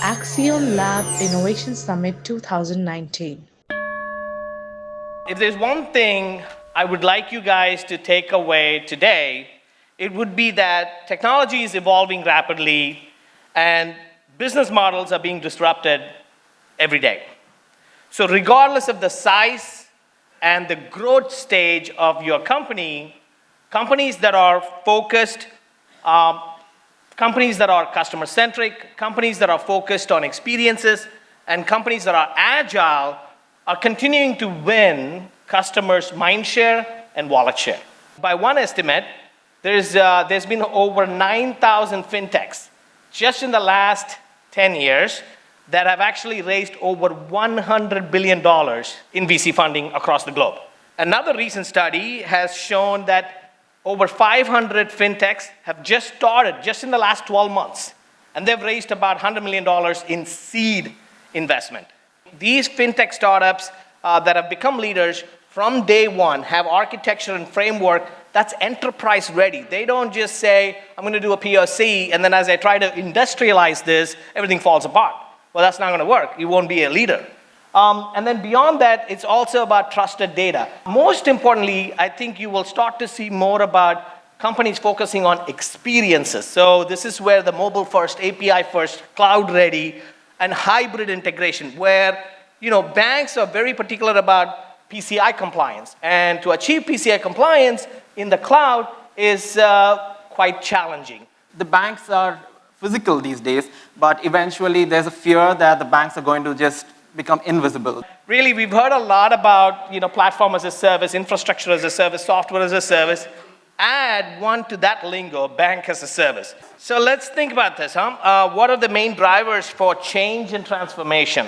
Axiom Lab Innovation Summit 2019. If there's one thing I would like you guys to take away today, it would be that technology is evolving rapidly and business models are being disrupted every day. So regardless of the size and the growth stage of your company, companies that are focused, companies that are customer-centric, companies that are focused on experiences, and companies that are agile are continuing to win customers' mind share and wallet share. By one estimate, there's been over 9,000 fintechs just in the last 10 years that have actually raised over $100 billion in VC funding across the globe. Another recent study has shown that over 500 fintechs have just started just in the last 12 months, and they've raised about $100 million in seed investment. These fintech startups that have become leaders from day one have architecture and framework that's enterprise ready. They don't just say, I'm going to do a POC, and then as I try to industrialize this, everything falls apart. Well, that's not going to work. You won't be a leader. And then beyond that, it's also about trusted data. Most importantly, I think you will start to see more about companies focusing on experiences. So this is where the mobile first, API first, cloud ready, and hybrid integration, where banks are very particular about PCI compliance. And to achieve PCI compliance in the cloud is quite challenging. The banks are physical these days, but eventually there's a fear that the banks are going to just become invisible. Really, we've heard a lot about platform as a service, infrastructure as a service, software as a service. Add one to that lingo, bank as a service. So let's think about this. What are the main drivers for change and transformation?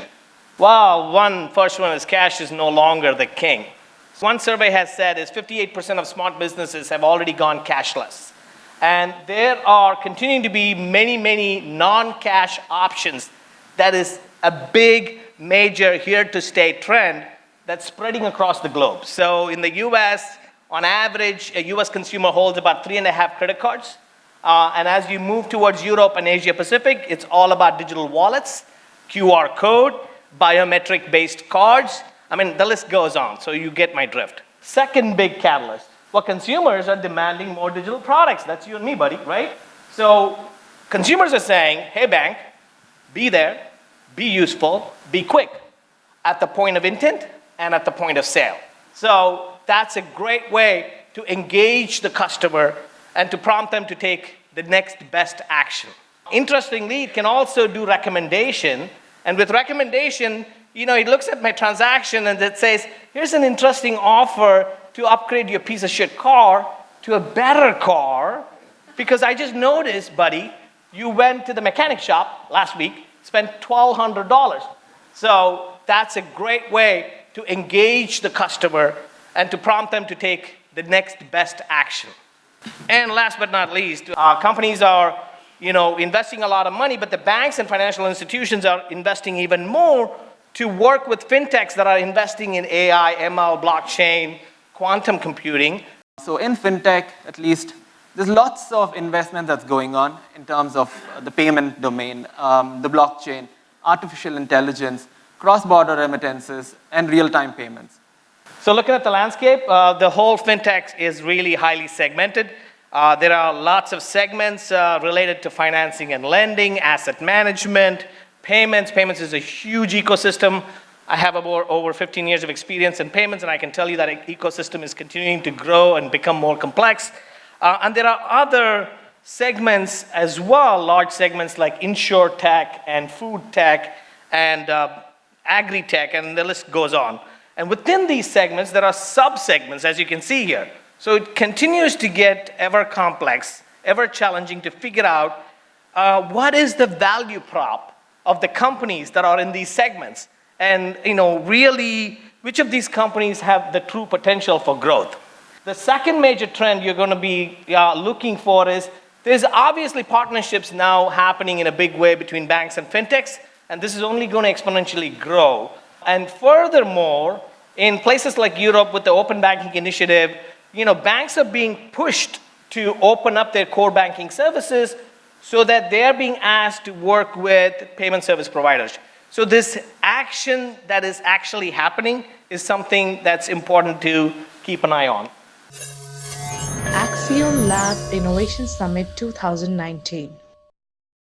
Well, first one is cash is no longer the king. One survey has said is 58% of smart businesses have already gone cashless. And there are continuing to be many, many non-cash options. That is a big, major, here-to-stay trend that's spreading across the globe. So in the US, on average, a US consumer holds about 3.5 credit cards. And as you move towards Europe and Asia Pacific, it's all about digital wallets, QR code, biometric-based cards. I mean, the list goes on, so you get my drift. Second big catalyst. Well, consumers are demanding more digital products. That's you and me, buddy, right? So consumers are saying, hey, bank, be there, be useful, be quick at the point of intent and at the point of sale. So that's a great way to engage the customer and to prompt them to take the next best action. Interestingly, it can also do recommendation. And with recommendation, it looks at my transaction and it says, here's an interesting offer to upgrade your piece of shit car to a better car, because I just noticed, buddy, you went to the mechanic shop last week, spent $1,200. So that's a great way to engage the customer and to prompt them to take the next best action. And last but not least, companies are investing a lot of money, but the banks and financial institutions are investing even more to work with fintechs that are investing in AI, ML, blockchain, quantum computing. So in fintech, at least, there's lots of investment that's going on in terms of the payment domain, the blockchain, artificial intelligence, cross-border remittances, and real-time payments. So looking at the landscape, the whole fintech is really highly segmented. There are lots of segments related to financing and lending, asset management, payments. Payments is a huge ecosystem. I have over 15 years of experience in payments, and I can tell you that ecosystem is continuing to grow and become more complex. And there are other segments as well, large segments like insurtech and food tech and agri-tech, and the list goes on. And within these segments, there are sub-segments, as you can see here. So it continues to get ever complex, ever challenging to figure out what is the value prop of the companies that are in these segments. And really, which of these companies have the true potential for growth? The second major trend you're going to be looking for is there's obviously partnerships now happening in a big way between banks and fintechs, and this is only going to exponentially grow. And furthermore, in places like Europe with the open banking initiative, banks are being pushed to open up their core banking services so that they are being asked to work with payment service providers. So this action that is actually happening is something that's important to keep an eye on. Axiom Lab Innovation Summit 2019.